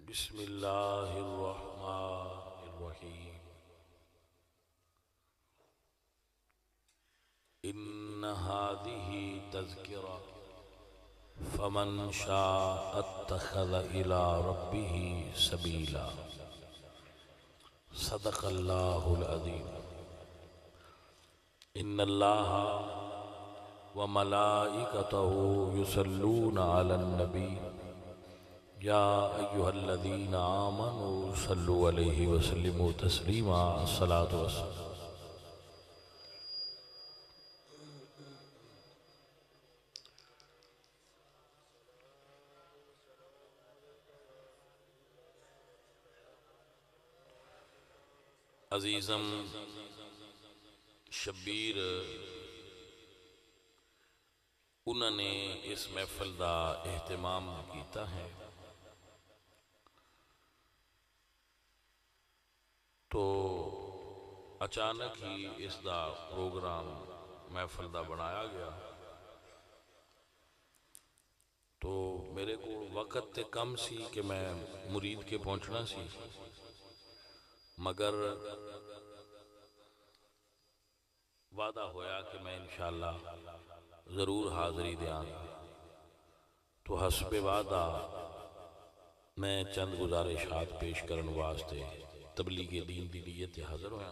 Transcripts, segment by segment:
بسم اللہ الرحمن الرحیم ان هذه تذکرہ فمن شاء اتخذ الى ربه سبیلا صدق اللہ العظیم ان اللہ وملائکتہ یصلون علی النبی یا ایہا الذین آمنوا صلوا علیہ وسلموا تسلیما الصلاۃ والسلام۔ عزیزم شبیر انہوں نے اس محفل دا اہتمام کیتا ہے تو اچانک ہی اس دا پروگرام محفل دا بنایا گیا تو میرے کو وقت تے کم سی کہ میں مرید کے پہنچنا سی، مگر وعدہ ہویا کہ میں انشاءاللہ ضرور حاضری دیاں تو حسب وعدہ میں چند گزارشات پیش کرن واسطے تبلیغ دین دی نیت حاضر ہویا۔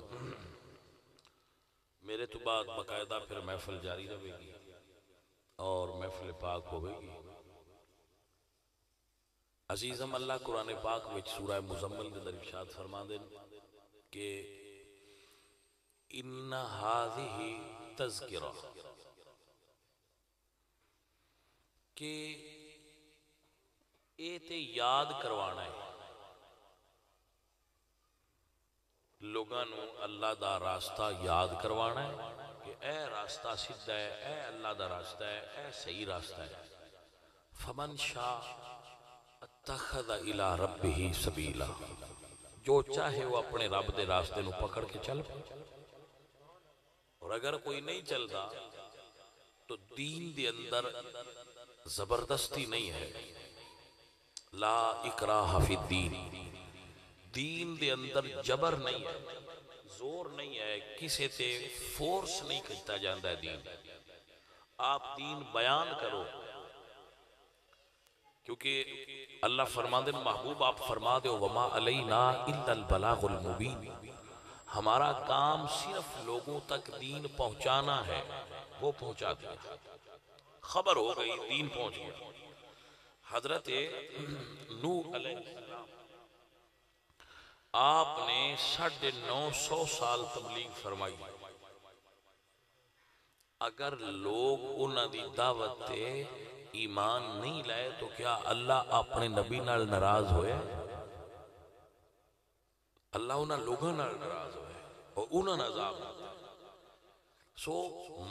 میرے تو بعد باقاعدہ پھر محفل جاری رہے گی اور محفل پاک ہوئے گی۔ عزیزم اللہ قرآن پاک وچ سورہ مزمل کے در ارشاد فرما دیں کہ ان ہذہ تذکرہ، کہ اے تے یاد کروانا ہے لوگاں نو اللہ دا راستہ یاد کروانا ہے کہ اے راستہ سیدھا ہے، اے اللہ دا راستہ ہے، اے صحیح راستہ ہے۔ فمن شاء اتخذ الى ربہ سبیلا، جو چاہے وہ اپنے رب دے راستے نو پکڑ کے چل پے، اور اگر کوئی نہیں چلتا تو دین دے اندر زبردستی نہیں ہے، لا اکراہ فی الدین، دین دے اندر جبر نہیں ہے، زور نہیں ہے، کسی تے فورس نہیں کھتا جاندہ ہے دین۔ آپ دین بیان کرو، کیونکہ اللہ فرما دے محبوب آپ فرما دے وما علینا الا البلاغ المبین، ہمارا کام صرف لوگوں تک دین پہنچانا ہے، وہ پہنچا دیا، خبر ہو گئی، دین پہنچ گیا۔ حضرت نوح علیہ السلام آپ نے 950 سال تبلیغ فرمائی، اگر لوگ انہاں دی دعوت تے ایمان نہیں لائے تو کیا اللہ اپنے نبی نال ناراض ہوئے؟ اللہ انہاں لوگاں نال ناراض ہوئے اور انہاں عذاب دیتا۔ سو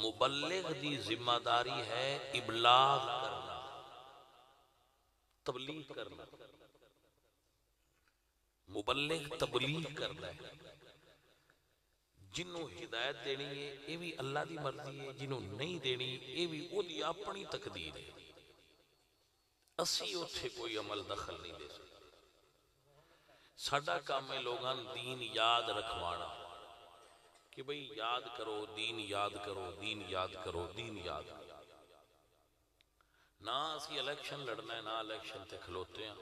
مبلغ دی ذمہ داری ہے ابلاغ کرنا، تبلیغ کرنا، مبلغ تبلیغ کرنا ہے۔ جنہوں ہدایت دینی ہے یہ بھی اللہ دی مرضی ہے، جنہوں نہیں دینی یہ بھی وہ دی اپنی تقدیر ہے، اسی اتھے کوئی عمل دخل نہیں دے سکتا۔ ساڈا کام ہے لوگاں دین یاد رکھوانا کہ بھئی یاد کرو، دین یاد کرو، دین یاد کرو، دین یاد کرو۔ نہ اسی الیکشن لڑنا ہے، نہ الیکشن تے کھلوتے ہیں،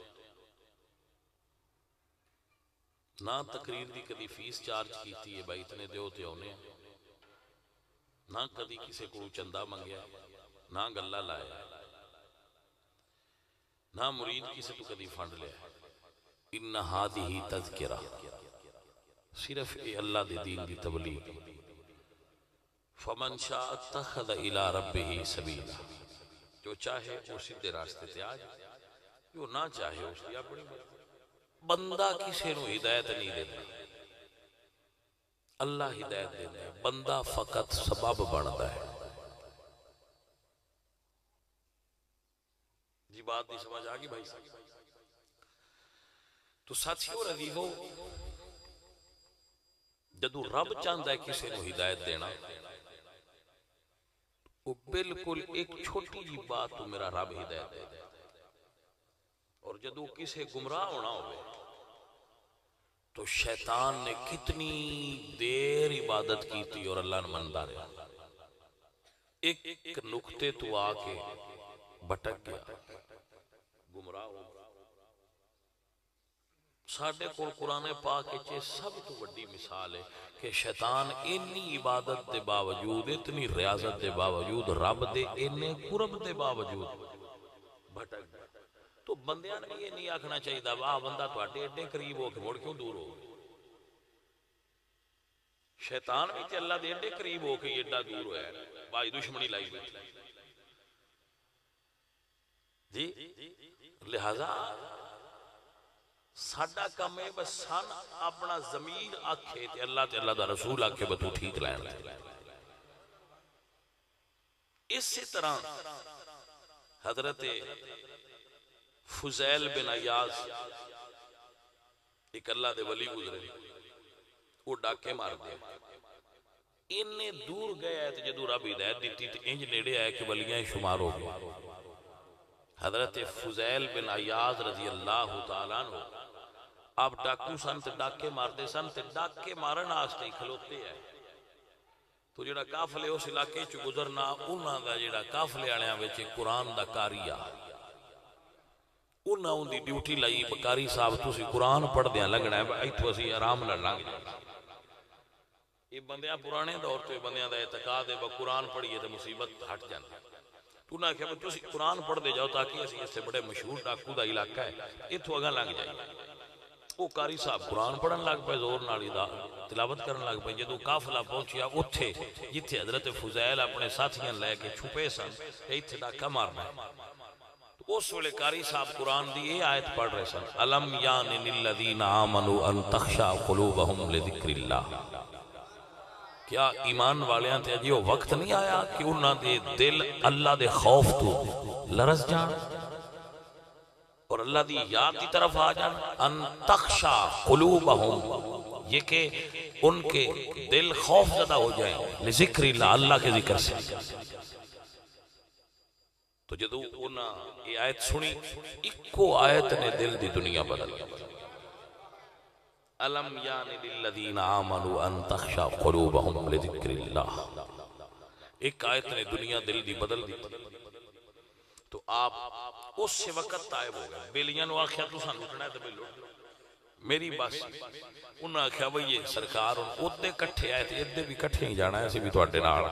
نہ تقریر دی کدی فیس چارج کیتی ہے بھائی اتنے دیو تے ہونے ہیں، نہ کدی کسی کو چندہ منگیا ہے، نہ گلہ لایا ہے، نہ مرید کسی تو کدی فنڈ لیا ہے۔ ان ہذہ تذکرہ، صرف اے اللہ دے دین دی تبلیغ۔ فمن شاء اتخذ الى ربہ سبیلا، جو چاہے وہ سیدھے راستے تے آ جائے، جو نہ چاہے اس کی اپنی مرضی۔ بندہ کسی نو ہدایت نہیں دیتا، اللہ ہدایت دیتا ہے، بندہ فقط سبب بنتا ہے۔ جی بات نہیں سمجھ آگی بھائی صاحب؟ تو ساتھیوں عزیزوں، جدو رب چاہتا ہے کسی نو ہدایت دینا، وہ بالکل ایک چھوٹی جی بات تو میرا رب ہدایت دے، اور جدو کسے گمراہ ہونا ہوئے تو شیطان نے کتنی دیر عبادت کی تھی اور اللہ نے مندہ رہا، ایک نقطے تو آ کے بھٹک گیا، گمراہ ہو۔ ساڑھے کو قرآن پاک کے سب تو بڑی مثال ہے کہ شیطان انی عبادت دے باوجود، اتنی ریاضت دے باوجود، رب دے انے قرب دے باوجود بھٹک گیا۔ تو بندیاں نے یہ نہیں آکھنا چاہیے دا واہ بندہ تو اٹھے اٹھے قریب ہو کے مڑ کیوں دور ہو گئے۔ شیطان بھی تے اللہ دے اٹھے قریب ہو کے ایڈا دور ہویا ہے، بھائی دشمنی لائی بیٹھی جی۔ لہذا ساڈا کم ہے بس سن اپنا ضمیر آکھے تے اللہ دا رسول آکھے بتو ٹھیک لائن لائے۔ اسی طرح حضرت فضیل بن عیاض ایک اللہ دے ولی گزرے، وہ ڈاکے مار دے، انہیں دور گئے ہے تو جدو رب ہدایت دیتی تو انج نیڑے آئے کہ ولیاں شمار ہو گئے۔ حضرت فضیل بن عیاض رضی اللہ تعالیٰ عنہ آپ ڈاکو سن تے ڈاکے مار دے سن تے ڈاکے مارن آستے ہی کھلوتے ہیں تو جڑا کافلے اس علاقے چو گزرنا انہاں دا جڑا کافلے آنیاں ویچے قرآن دا کاریا انہاں ان دی ڈیوٹی لائی بکاری صاحب تو سی قرآن پڑھ دیاں لگنا ہے ایتھو اسی آرام نہ لنگ یہ بندیاں پرانے دور تو بندیاں دا اعتقاد ہے قرآن پڑھیے تو مصیبت ہٹ جانا تو نہ کہ تو سی قرآن پڑھ دے جاؤ تاکہ اسی اس سے بڑے مشہور ڈاکو دا علاقہ ہے ایتھو اگاں لنگ جائے۔ وہ قاری صاحب قرآن پڑھن لگ پہ زور نالی دا تلاوت کرن لگ پہ جدو قافلہ پہنچیا اتھے جتھے حضرت فضیل اپنے ساتھیاں لے کے چھپے سن ایتھے ڈاکہ مارنا ہے تو اس ویلے قاری صاحب قرآن دی یہ آیت پڑھ رہے سن الم یان للذین آمنوا ان تخشع قلوبہم لذکر اللہ، کیا ایمان والیاں تے جی وہ وقت نہیں آیا کہ انہاں دے دل اللہ دے خوف تو لرز جان اور اللہ دی یاد دی طرف آ جان۔ ان تخشع قلوبہم یہ کہ ان کے دل خوف زدہ ہو جائیں لذکر اللہ، اللہ کے ذکر سے۔ تو جدو انہاں یہ آیت سنی ایکو آیت نے دل دی دنیا بدل الم یان للذین آمنوا ان تخشع قلوبہم لذکر اللہ، ایک آیت نے دنیا دل دی بدل دی۔ تو آپ اس سے وقت طائب ہو گئے، بیلیاں نو آخیا تو سان لٹنا ہے تو بیلو میری بس انہوں نے آخیا وہ یہ سرکار ادھے کٹھے آئے تھے ادھے بھی کٹھے ہی جانا ہے اسی بھی تو اٹھے نال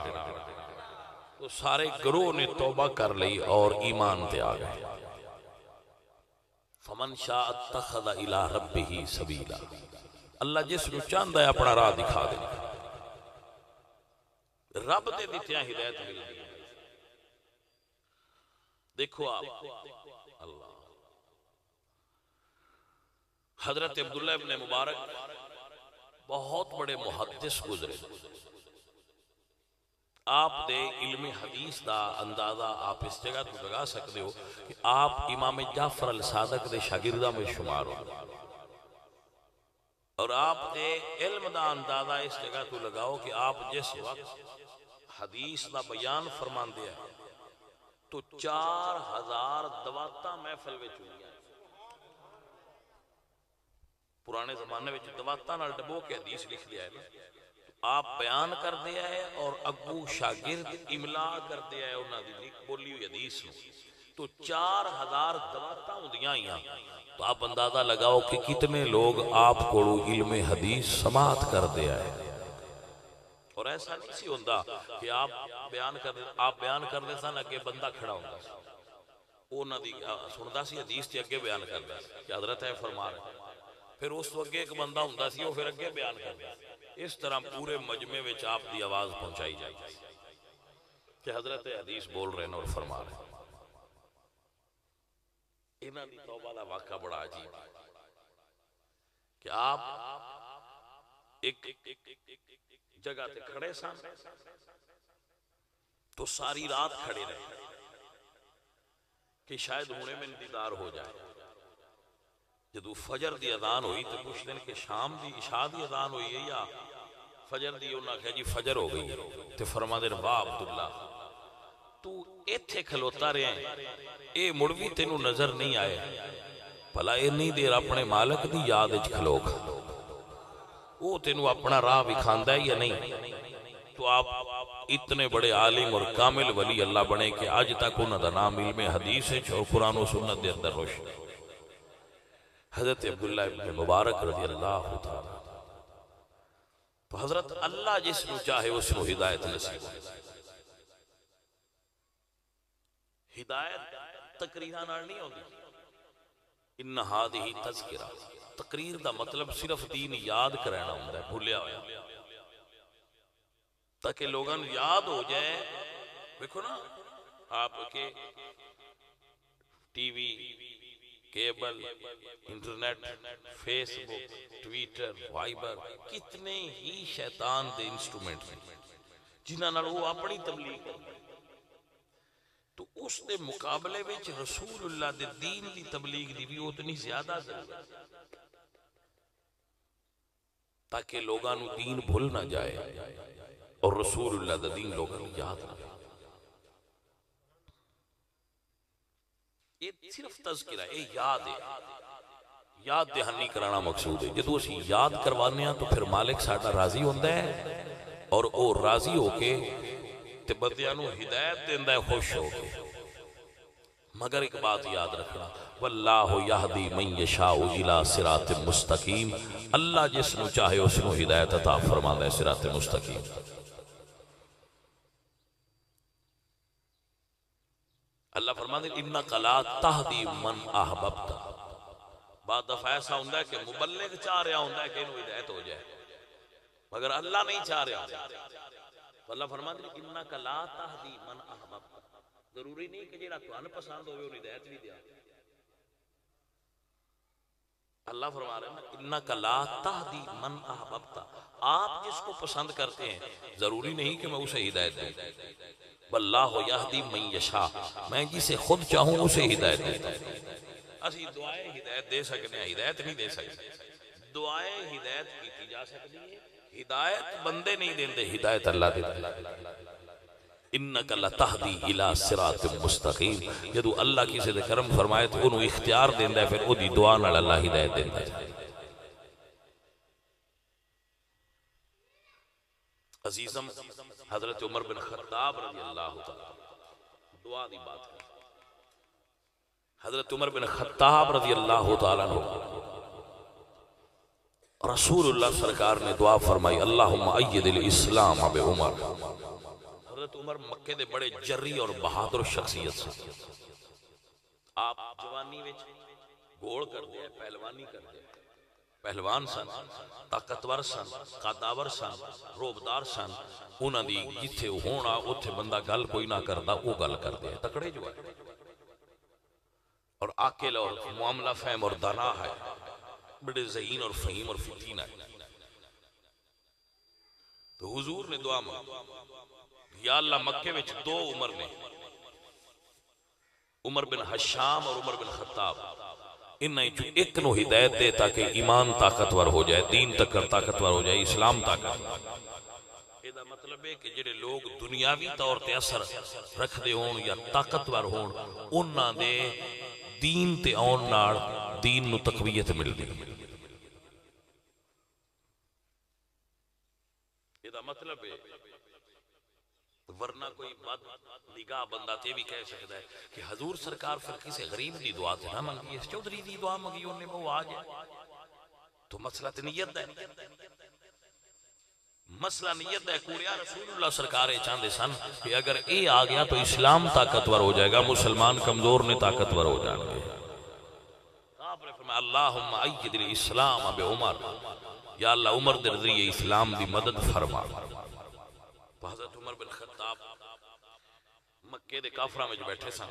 تو سارے گروہ نے توبہ کر لی اور ایمان تے آ گئے۔ فمن شاء اتخذ الى ربہ سبیلا، اللہ جس نو چاندہ ہے اپنا راہ دکھا دے، رب دے دیتیاں ہدایت مل گئی۔ دیکھو آپ اللہ حضرت عبداللہ ابن مبارک بہت بڑے محدث گزرے، آپ دے علم حدیث دا اندازہ آپ اس جگہ تو لگا سکتے ہو کہ آپ امام جعفر الصادق دے شاگردہ میں شمار ہو، اور آپ دے علم دا اندازہ اس جگہ تو لگاؤ کہ آپ جس وقت حدیث دا بیان فرمان دیا تو 4000 دواتاں محفل وچ ہوئی ہیں۔ پرانے زمانے وچ دواتاں نال ڈبو کے حدیث لکھ دیا ہے نا، آپ بیان کر دیا ہے اور اگو شاگرد املا کر دیا ہے انہاں دی بولی ہوئی حدیث میں، تو 4000 دواتاں ہوندیاں ہیں۔ تو آپ اندازہ لگاؤ کہ کتنے لوگ آپ کو علم حدیث سماعت کر دیا ہے۔ اور ایسا نہیں سی ہوندہ کہ آپ بیان کر دے سن اگے بندہ کھڑا ہوندہ سی، وہ نہ دی سندہ سی حدیث تے اگے بیان کر دے کہ حضرت ہے فرما رہے، پھر اس تو اگے ایک بندہ ہوندہ سی وہ پھر اگے بیان کر دے، اس طرح پورے مجمع وچ آپ دی آواز پہنچائی جائے کہ حضرت حدیث بول رہے ہیں اور فرما رہے ہیں۔ انہاں دی توبہ دا واقعہ بڑا عجیب ہے کہ آپ ایک جگہ تے کھڑے سن تو ساری رات کھڑے رہے کہ شاید ہونے میں انتظار ہو جائے۔ جدو فجر دی اذان ہوئی تو کچھ دن کہ شام دی عشاء دی اذان ہوئی ہے یا فجر دی، انہاں کہا جی فجر ہو گئی ہے تو فرما دے واہ عبداللہ تو ایتھے کھلوتا رہے ہیں، اے مڑوی تینوں نظر نہیں آئے بھلا انی دیر اپنے مالک دی یاد وچ کھلو کھا، وہ تینوں اپنا راہ وکھاندا ہے یا نہیں؟ تو آپ اتنے بڑے عالم اور کامل ولی اللہ بنے کہ آج تک انہاں دا نام علم حدیث ہے اور قرآن و سنت دے اندر روشن ہے۔ حضرت عبداللہ ابن مبارک رضی اللہ تعالیٰ، تو حضرت اللہ جس نو چاہے اس نو ہدایت نصیب، ہدایت تقریران نال نہیں ہوندی، ان ہذہ تذکرہ، تقریر دا مطلب صرف دین یاد کرانا ہوندا ہے، بھولیا ہویا تاکہ لوگاں یاد ہو جائے۔ دیکھو نا آپ کے TV, cable, internet, Facebook, Twitter, Viber, کتنے ہی شیطان دے انسٹرومنٹ ہیں جنہاں نال وہ اپنی تبلیغ کرتے ہیں، تو اس دے مقابلے وچ رسول اللہ دے دین دی تبلیغ دی بھی اتنی زیادہ ضرورت ہے تاکہ لوگاں نو دین بھول نہ جائے اور رسول اللہ دا دین لوگاں نو یاد رہے۔ یہ صرف تذکرہ ہے، یہ یاد ہے، یاد دہانی کرانا مقصود ہے۔ جدو اسی یاد کروانے ہیں تو پھر مالک ساڈا راضی ہوندہ ہے اور او راضی ہو کے تے بندیاں نو ہدایت دیندا ہے خوش ہو کے۔ مگر ایک بات یاد رکھنا، واللہ یہدی من یشاء الی صراط مستقیم، اللہ جس نو چاہے اس نو ہدایت عطا فرماندا ہے صراط مستقیم۔ اللہ فرماتے ہیں انک لا تہدی من احببت، بعد دفعہ ایسا ہوندہ ہے کہ مبلغ چاہ رہا ہوندہ ہے کہ انہوں ہدایت ہو جائے مگر اللہ نہیں چاہ رہا ہوندہ۔ اللہ فرماتے ہیں انک لا تہدی من احببت، ضروری نہیں کہ جیڑا تو پسند ہوئے انہوں ہدایت بھی دیا۔ اللہ فرما رہے ہیں انک لا تہدی من احببت، آپ جس کو پسند کرتے ہیں ضروری نہیں کہ میں اسے ہدایت دوں، واللہ یہدی من یشاء، میں جسے خود چاہوں اسے ہدایت دیتا ہوں۔ اسی دعائیں ہدایت دے سکتے ہیں، ہدایت نہیں دے سکتے۔ دعائیں ہدایت کی جا سکتی ہیں، ہدایت بندے نہیں دیندے، ہدایت اللہ دیتا ہے۔ انک لتہدی الی صراط مستقیم، جدو اللہ کسی دے کرم فرمائے تو انہوں اختیار دیندہ ہے، پھر او دی دعا نال اللہ ہدایت دیندہ ہے۔ عزیزم حضرت عمر بن خطاب رضی اللہ تعالیٰ، دعا دی بات ہے، حضرت عمر بن خطاب رضی اللہ تعالیٰ رسول اللہ سرکار نے دعا فرمائی اللہم اید الاسلام بعمر۔ حضرت عمر مکے دے بڑے جری اور بہادر شخصیت سے، آپ جوانی وچ گول کر دیا، پہلوانی کر دیا، پہلوان سن، طاقتور سن، قداور سن، روبدار سن، انہاں دی جتھے ہونا اتھے بندہ گل کوئی نہ کردا، وہ گل کر دیا، تکڑے جو ہے اور عاقل اور معاملہ فہم اور دانا ہے، بڑے ذہین اور فہیم اور فتین ہے۔ تو حضور نے دعا مانگی، یا اللہ مکے وچ دو عمر نے، عمر بن حشام اور عمر بن خطاب، انہیں جو ایک نو ہدایت دے تاکہ ایمان طاقتور ہو جائے، دین طاقتور ہو جائے، اسلام طاقتور۔ یہ مطلب ہے کہ جڑے لوگ دنیاوی طور تے اثر رکھ دے ہون یا طاقتور ہون، انہاں دے دین تے آن نال دین نو تقویت مل دی۔ یہ مطلب ہے، ورنہ کوئی بد نگاہ بندہ تے بھی کہہ سکتا ہے کہ حضور سرکار پھر کسی غریب دی دعا تے نہ منگی، اس چودھری دی دعا منگی انہیں وہ آ جائے، تو مسئلہ تے نیت ہے، مسئلہ نیت ہے۔ کوریا رسول اللہ سرکار چاندے سن کہ اگر اے آ گیا تو اسلام طاقتور ہو جائے گا، مسلمان کمزور نے طاقتور ہو جائیں گے۔ آپ نے فرمایا اللہم اید الاسلام بعمر، یا اللہ عمر دے ذریعے اسلام دی مدد فرما۔ تو حضرت عمر بن خطاب مکے دے کافراں وچ بیٹھے سن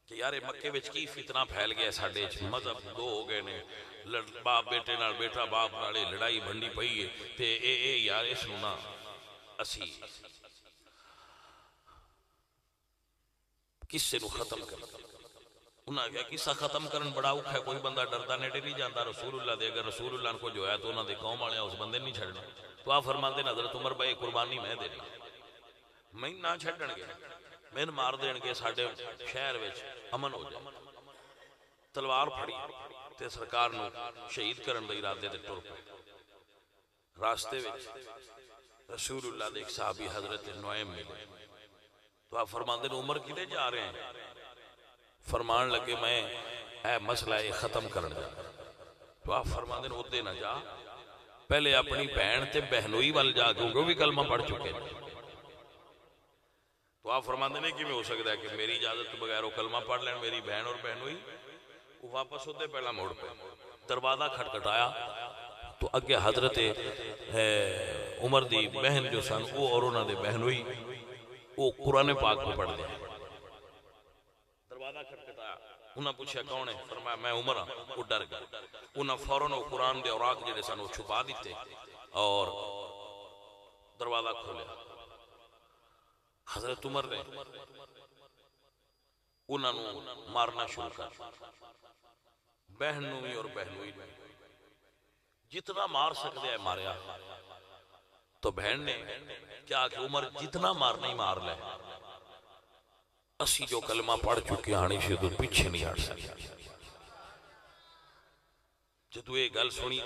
کہ یار مکے وچ کی فتنہ پھیل گیا، ساڈے مذہب دو ہو گئے نے، باپ بیٹے نال، بیٹا باپ نال لڑائی بھنڈی پئی ہے، تے اے یار اس نوں نا اسی کسے نو ختم کر۔ انہاں کہا قصہ ختم کرن بڑا اوکھا ہے، کوئی بندہ ڈردا نیڑے نہیں جاندا رسول اللہ دے، اگر رسول اللہ کو جو ہے تو انہاں دے قوم والے اس بندے نہیں چھڑنا۔ تو آپ فرماندے ہیں حضرت عمر بھائی قربانی میں دینی، میں نہ چھڈن گے، میں مار دین گے، ساڈے شہر وچ امن ہو جائے۔ تلوار پھڑی تے سرکار نو شہید کرن دے ارادے تے ٹر پے۔ راستے وچ رسول اللہ دے ایک صحابی حضرت نعیم ملے تو آپ فرماندے نے عمر کدے جا رہے ہیں؟ فرمان لگے میں اے مسئلہ یہ ختم کرن جا۔ تو آپ فرماندے نے ادھے نہ جا، پہلے اپنی بہن تے بہنوئی وال جا، کیونکہ وہ بھی کلمہ پڑھ چکے ہیں۔ تو آپ فرماندے نے کہ میں ہو سکتا ہے کہ میری اجازت بغیر وہ کلمہ پڑھ لیں میری بہن اور بہنوئی؟ وہ واپس ہوتے پہلا موڑ پہ دروازہ کھٹکھٹایا تو اگے حضرت عمر دی بہن جو سن وہ اور انہوں نے بہنوئی وہ قرآن پاک کو پڑھ دیا۔ دروازہ کھٹکھٹایا، انہوں نے پوچھا کون ہے؟ فرمایا میں عمر ہاں۔ وہ ڈر گیا، انہوں نے فوراً وہ قرآن دے اوراق جڑے سن وہ چھپا دیتے اور دروازہ کھولیا۔ حضرت عمر نے انہوں نے مارنا شروع کر، بہنوئی اور بہنوئی نے جتنا مار سکتے ہیں ماریا۔ تو بہن نے کیا کہ عمر جتنا مارنا ہی مار لے، اسی جو کلمہ پڑھ چکے آنی سے تو پیچھے نہیں ہٹ سکتے۔ جدو یہ گل سنی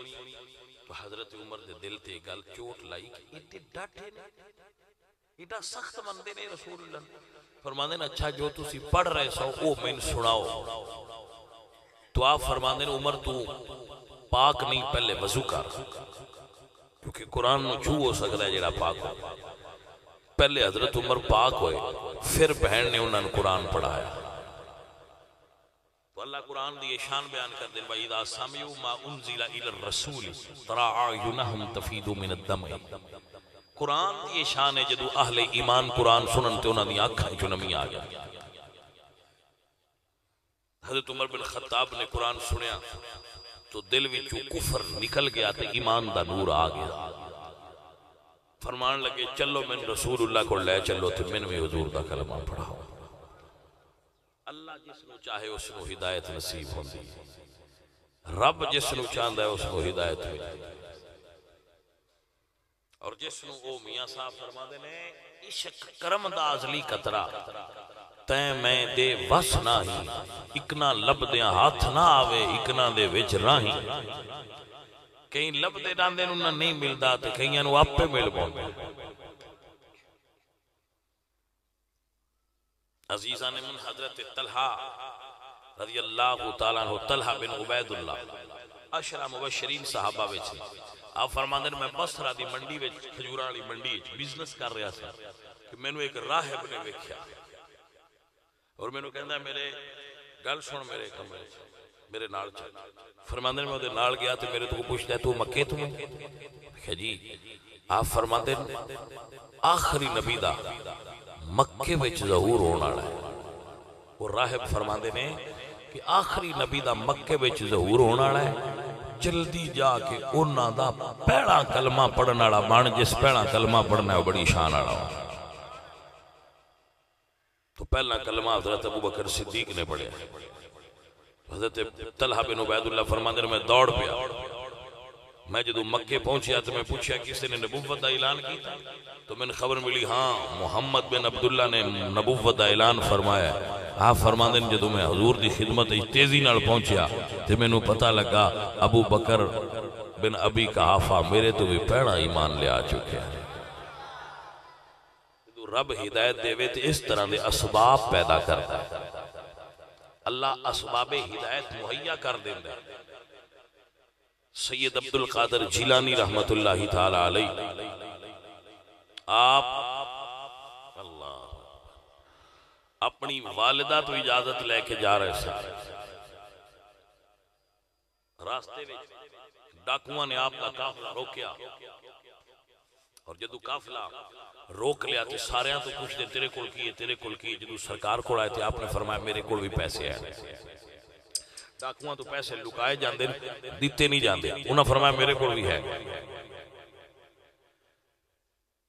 تو حضرت عمر دے دل تے گل چوٹ لائی کہ ایڈے ڈاٹے نے، ایڈا سخت مندے نے رسول اللہ۔ فرماندے نے اچھا جو تسی پڑھ رہے سو او میں سناؤ۔ تو آپ فرماندے نے عمر تو پاک نہیں پہلے وضو کر، کیونکہ قرآن نو چھو ہو سکتا ہے جڑا پاک ہو۔ پہلے حضرت عمر پاک ہوئے، پھر بہن نے انہوں نے قرآن پڑھایا۔ تو اللہ قرآن دی شان بیان کر دیں وَإِذَا سَمِعُوا مَا أُنزِلَ إِلَى الرَّسُولِ تَرَىٰ أَعْيُنَهُمْ تَفِيضُ مِنَ الدَّمْعِ۔ قرآن دی شان ہے جدو اہل ایمان قرآن سنن تے انہوں نے آنکھاں جو نمی آ گیا۔ حضرت عمر بن خطاب نے قرآن سنیا تو دل وچوں کفر نکل گیا تے ایمان دا نور آ گیا۔ فرمان لگے چلو میں رسول اللہ کو لے چلو تے میں بھی حضور دا کلمہ پڑھاؤ۔ اللہ جس نو چاہے اس نو ہدایت نصیب ہوندی، رب جس نو چاہندا ہے اس نو ہدایت ملتی، اور جس نو او میاں صاحب فرما دے نے عشق کرم دا ازلی قطرہ تیں میں دے وس نہ ہی، اکنا لب دیاں ہاتھ نہ آوے اکنا دے وچ راہی۔ کہیں لب دے ڈاندے نو نہیں ملدا تے کہیں نو آپ پہ مل پاؤں۔ عزیزان من حضرت طلحہ رضی اللہ تعالیٰ عنہ، طلحہ بن عبید اللہ عشرہ مبشرین صحابہ وچ آپ فرماندے میں بصرہ دی منڈی وچ کھجوراں والی منڈی وچ بزنس کر رہا تھا کہ میں نے ایک راہب نے ویکھیا اور میں نے کہندا میرے گل سن میرے کمرے میرے نال چل۔ فرماندے میں اودے نال گیا تے میرے تو پوچھدا ہے تو مکے تو ہے؟ کہ جی۔ آپ فرماندے آخری نبی دا مکے وچ ظہور ہونا ہے۔ وہ راہب فرماندے نے کہ آخری نبی دا مکے وچ ظہور ہونا ہے، جلدی جا کے انہاں دا پہلا کلمہ پڑھنا والا بن، جس پہلا کلمہ پڑھنا ہے وہ بڑی شان والا ہو۔ تو پہلا کلمہ حضرت ابو بکر صدیق نے پڑھیا۔ حضرت طلحہ بن عبید اللہ فرماندے میں دوڑ پیا، میں جدو مکے پہنچیا تو میں پوچھا کسی نے نبوت دا اعلان کیتا؟ تو میں نے خبر ملی ہاں محمد بن عبداللہ نے نبوت دا اعلان فرمایا۔ آپ فرماندے جدو میں حضور دی خدمت تیزی نال پہنچیا تو میں نے پتہ لگا ابو بکر بن ابی قحافہ میرے تو بھی پہلا ایمان لے آ چکے ہیں۔ رب ہدایت دے وے تے اس طرح دے اسباب پیدا کرتا ہے، اللہ اسباب ہدایت مہیا کر دیندا ہے۔ سید عبد القادر جیلانی رحمت اللہ تعالی علیہ آپ اللہ اپنی والدہ تو اجازت لے کے جا رہے تھے، راستے میں ڈاکوؤں نے آپ کا قافلہ روکیا اور جدو قافلہ روک لیا تو سارے تو پوچھ دے تیرے کول کی ہے تیرے کول کی ہے۔ جدو سرکار کو آئے تھے آپ نے فرمایا میرے کول بھی پیسے ہیں۔ ڈاکوؤں تو پیسے لکائے جاندے دیتے نہیں جاندے، انہوں نے فرمایا میرے کول بھی ہے۔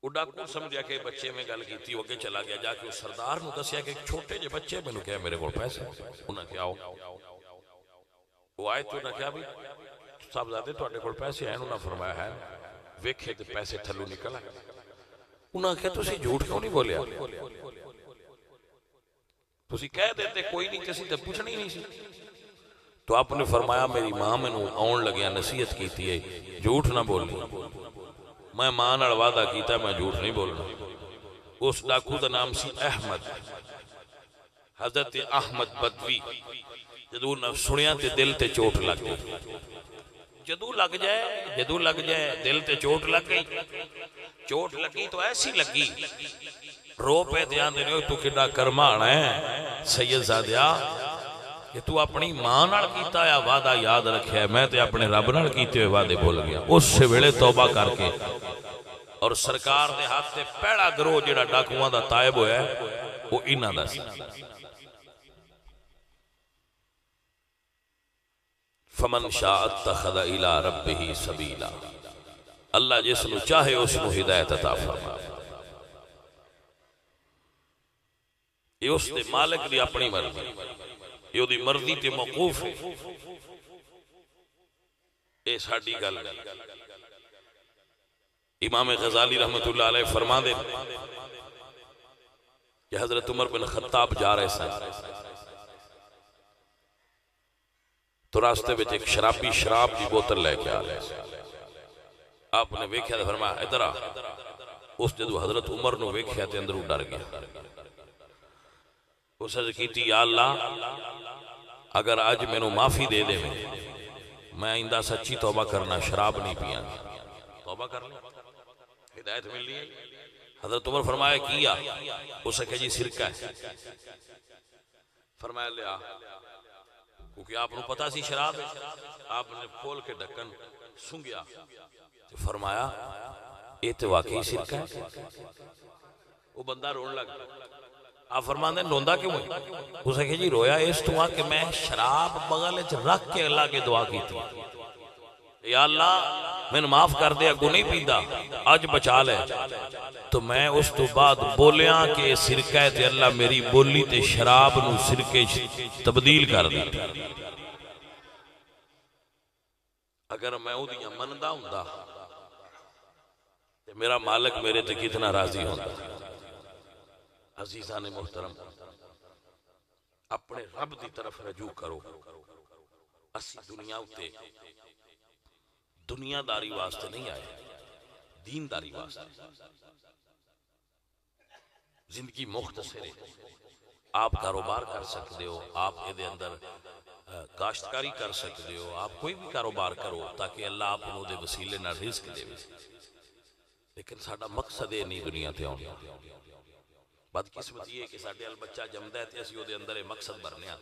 وہ ڈاکو سمجھا کہ بچے میں گل کی تھی وہ کہ چلا گیا، جا کے اس سردار نو دسیا کہ چھوٹے جے بچے میں نے کہا میرے کول پیسے، انہوں نے کہا وہ آئے تو انہوں نے کہا بھی صاحب زادے تو کول پیسے ہیں؟ انہوں نے فرمایا ہے، ویکھے تو پیسے تھلو نکلا۔ انہوں نے کہا تسی جھوٹ کیوں نہیں بولیا؟ تسی کہہ دیتے کوئی نہیں، کسی تے پوچھنا ہی نہیں سی۔ تو آپ نے فرمایا میری ماں میں آن لگیا نصیحت کیتی ہے جھوٹ نہ بولنی، میں ماں نال وعدہ کیتا میں جھوٹ نہیں بولنا۔ اس ڈاکو دا نام سی احمد، حضرت احمد بدوی۔ جدو سنیا تے دل تے چوٹ لگ گئی، جدو لگ جائے دل تے چوٹ لگ گئی، چوٹ لگی تو ایسی لگی رو پہ دھیان دینے تو کڈا کرمانا ہے سید زادیا کہ تو اپنی ماں نال کیتا یا وعدہ یاد رکھیا ہے، میں تے اپنے رب نال کیتے ہوئے وعدے بھول گیا۔ اس سے ویلے توبہ کر کے اور سرکار دے ہاتھ تے پہلا گروہ جڑا ڈاکواں دا تائب ہویا ہے وہ انہاں دا سی۔ فمن شاء اتخذ الى ربه سبیلا، اللہ جس نو چاہے اس نو ہدایت عطا فرما، یہ اس دے مالک دی اپنی مرضی، یہ دی مرضی تے موقوف ہے۔ اے ساڈی گل امام غزالی رحمت اللہ علیہ فرما دے کہ حضرت عمر بن خطاب جا رہے سن تو راستے وچ ایک شرابی شراب دی بوتل لے کے آ رہے آپ نے ویکھیا تے فرمایا ادھر آ۔ اس جدو حضرت عمر نو ویکھیا تے اندروں ڈر گیا، اس نے کیتی یا اللہ اگر آج میں نو معافی دے دے میں آئندہ سچی توبہ کرنا، شراب نہیں پیاں، توبہ کرنا، ہدایت مل لی ہے۔ حضرت عمر فرمایا کیا؟ اس نے کہا جی سرکہ ہے۔ فرمایا لے آ، کیونکہ آپ نے پتا سی شراب ہے، آپ نے کھول کے ڈھکن سنگیا تو فرمایا یہ تو واقعی سرکہ ہے۔ وہ بندہ رون لگ، آپ فرماندے روندہ کیوں ہے؟ اس نے کہا جی رویا اس تو کہ میں شراب بغل رکھ کے اللہ کے دعا کی تھی، یا اللہ میں نے معاف کر دیا، گو نہیں پیدا آج بچا لے۔ تو میں اس تو بعد بولیاں کہ سرکہ تے اللہ میری بولی تے شراب نو سرکے تبدیل کر دی۔ اگر میں او دیاں مندہ ہوں تے میرا مالک میرے تے کتنا راضی ہوتا۔ عزیزان محترم، اپنے رب دی طرف رجوع کرو۔ اسی دنیا ہوتے دنیا داری واسطے نہیں آئے، دین داری واسطے۔ زندگی مختصر ہے، آپ کاروبار کر سکتے ہو، آپ دے اندر کاشتکاری کر سکتے ہو، آپ کوئی بھی کاروبار کرو تاکہ اللہ آپ کو دے وسیلے نہ رزق دے، لیکن ساڈا مقصد ہے نہیں دنیا تے آؤں۔ بدقسمت یہ ہے کہ ساڈے ال بچہ جمدا ہے تے اسی دے اندر مقصد بھرنے آ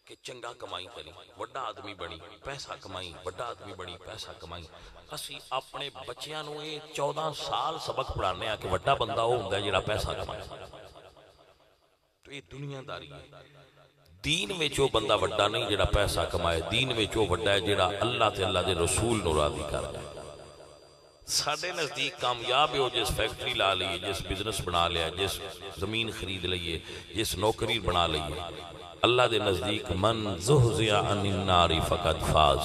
کہ چنگا کمائی کری، بڑا آدمی بنی، پیسہ کمائی، بڑا آدمی بنی، پیسہ کمائی۔ اسی اپنے بچیاں نو یہ 14 سال سبق پڑھانے آ کہ بڑا بندہ وہ ہوندا ہے جڑا پیسہ کمائے۔ تو یہ دنیا داری ہے۔ دین وچ وہ بندہ بڑا نہیں جڑا پیسہ کمائے، دین وچ وہ بڑا ہے جڑا اللہ تے اللہ دے رسول نو راضی کر جائے۔ ساڈے نزدیک کامیاب ہو جس فیکٹری لا لیے، جس بزنس بنا لیا، جس زمین خرید لئیے، جس نوکری بنا لئیے، اللہ دے نزدیک من زحزح عن النار فقد فاز،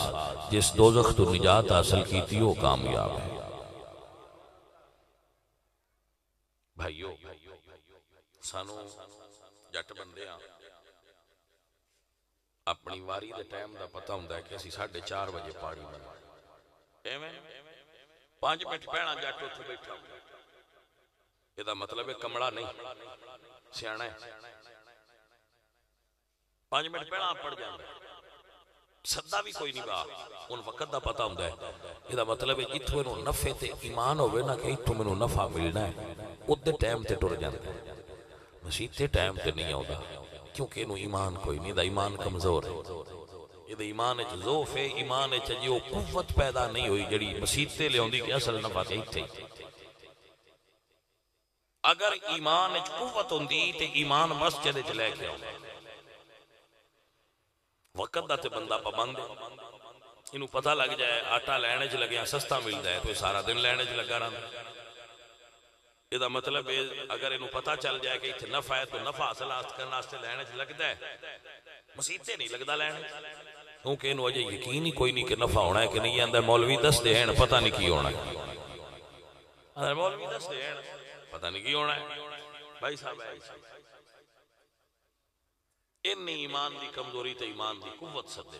جس دوزخ تو نجات حاصل کی تھی وہ کامیاب ہے۔ بھائیو سانو جٹ بندے ہاں، اپنی واری دے ٹائم دا پتہ ہوندا ہے کہ اسی 4:30 بجے پاڑی بنا ایویں 5 منٹ پہنا جٹ اتنے بیٹھا یہ دا مطلب ہے کمڑا نہیں، سیانا ہے۔ 5 منٹ پہنا پڑ جانا، سدا بھی کوئی نہیں با ان وقت دا پتہ ہوندا ہے۔ یہ دا مطلب ہے جتھوں انہوں نفع تے ایمان ہوئے نا کہ اتھوں منوں نفع ملنا ہے، ادھے ٹائم تے ٹر جانا ہے، مسیح تے ٹائم تے نہیں ہوتا کیونکہ انہوں ایمان کوئی نہیں، دا ایمان کمزور ہے۔ یہ دا ایمان اچھ ذوف ہے، ایمان اچھ جو قوت پیدا نہیں ہوئی جڑی مسیح تے لے ہوندی کہ اصل نفع تے ہی اگر ایمان اچھ قوت ہوندی تے ایمان مسجد اچھ لے کے ہوندی۔ وقت دا تے بندہ پابند ہے، انہوں پتہ لگ جائے آٹا لینے چ لگیا سستا مل جائے تو سارا دن لینے چ لگا رہا۔ یہ دا مطلب ہے اگر انہوں پتہ چل جائے کہ اتنے نفع ہے تو نفع حاصل کرنا سے لینے چ لگتا ہے، مسیحتے نہیں لگتا لینے، کیونکہ انہوں اجے یقین ہی کوئی نہیں کہ نفع ہونا ہے کہ نہیں۔ اندر مولوی دس دے ہیں پتہ نہیں کی ہونا ہے، اندر مولوی دس دے ہیں پتہ نہیں کی ہونا ہے۔ بھائی صاحب ہے ان ایمان دی کمزوری تے ایمان دی قوت سدے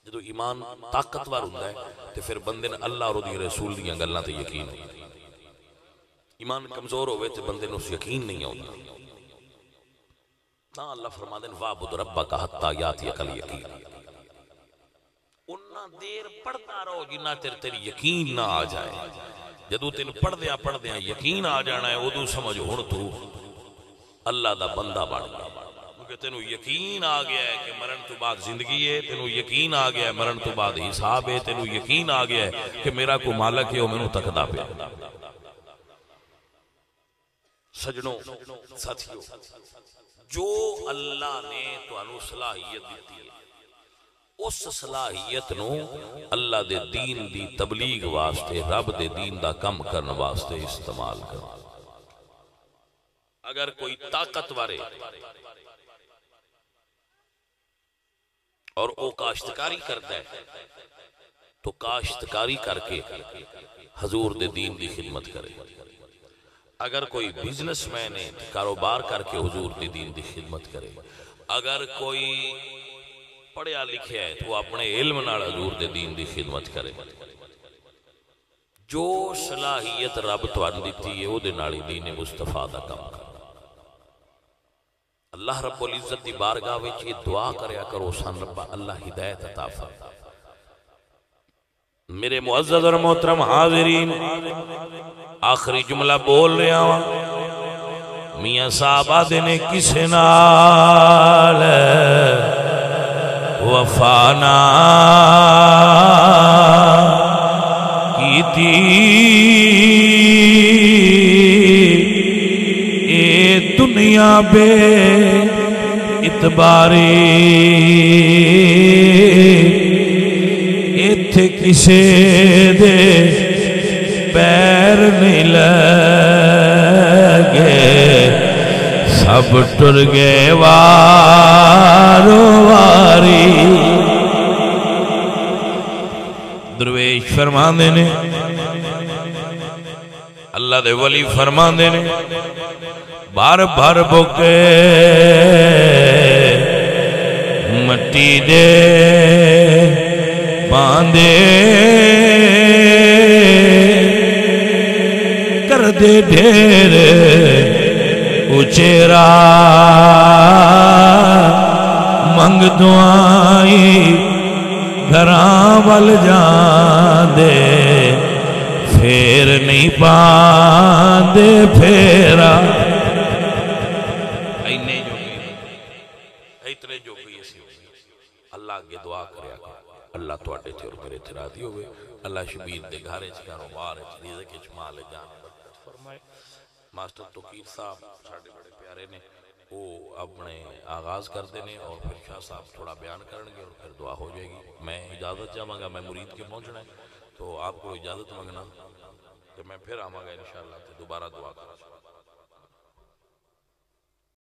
جدو ایمان طاقتور ہوندا ہے تے پھر بندے نے اللہ اور دی رسول دیاں گلاں تے یقین ہوندا ہے۔ ایمان کمزور ہوئے تے بندے نو یقین نہیں ہوندا تا اللہ فرما دین وعبد ربک حتی یاتیک الیقین انہاں دیر پڑھتا رہو جنہ تیری یقین نہ آ جائے جدو تین پڑھ دیاں یقین آ جانا ہے ادو سمجھ ہن تو اللہ دا بندہ بن گیا کیونکہ تینوں یقین آ گیا ہے کہ مرن تو بعد زندگی ہے، تینوں یقین آ گیا ہے مرن تو بعد حساب ہے، تینوں یقین آ گیا ہے کہ میرا کو مالک ہے وہ مینوں تکدا پیا۔ سجنوں ساتھیوں جو اللہ نے تانوں صلاحیت دیتی ہے اس صلاحیت نو اللہ دے دین دی تبلیغ واسطے رب دے دین دا کم کرنے واسطے استعمال کرو۔ اگر کوئی طاقتور ہے اور وہ کاشتکاری کرتا ہے تو کاشتکاری کر کے حضور دے دین دی خدمت کرے، اگر کوئی بزنس مین ہے کاروبار کر کے حضور دے دین دی خدمت کرے، اگر کوئی پڑھیا لکھیا ہے تو اپنے علم نال حضور دے دین دی خدمت کرے۔ جو صلاحیت رب تانوں دتی ہے او دے نال دین مصطفیٰ دا کم کرو۔ اللہ رب العزت دی بارگاہ وچ یہ دعا کریا کرو سن رب اللہ ہدایت عطا فرما۔ میرے معزز اور محترم حاضرین آخری جملہ بول رہا ہوں، میاں صاحب آدھے نے کسے نال وفانا کیتی اے دنیا بے اعتباری ایتھے کسے دے پیر نہیں لگے سب ٹر گئے وارو واری۔ درویش فرماندے نے اللہ دے ولی فرماندے نے بار بار بکے مٹی دے باندے کر دے ڈھیر اچیرا منگ دعائی گھراں وال جان دے پھر نہیں پاندے پھیرا اتنے جو بھی اللہ آگے دعا کریا کہ اللہ تو اٹھے تھے اور میرے تھے راضی ہوئے، اللہ شبیر دے گھارے چکاروں بارے چلیزے کے چمالے جانے برکت فرمائے۔ ماسٹر توقیر صاحب ساڑھے بڑے پیارے نے وہ اپنے آغاز کر دینے اور پھر شاہ صاحب تھوڑا بیان کرنگے اور پھر دعا ہو جائے گی۔ میں اجازت چاہوں گا، میں مرید کے پہنچنا ہے تو آپ کو اجازت مانگنا کہ میں پھر آماں گا انشاءاللہ دوبارہ دعا کروں۔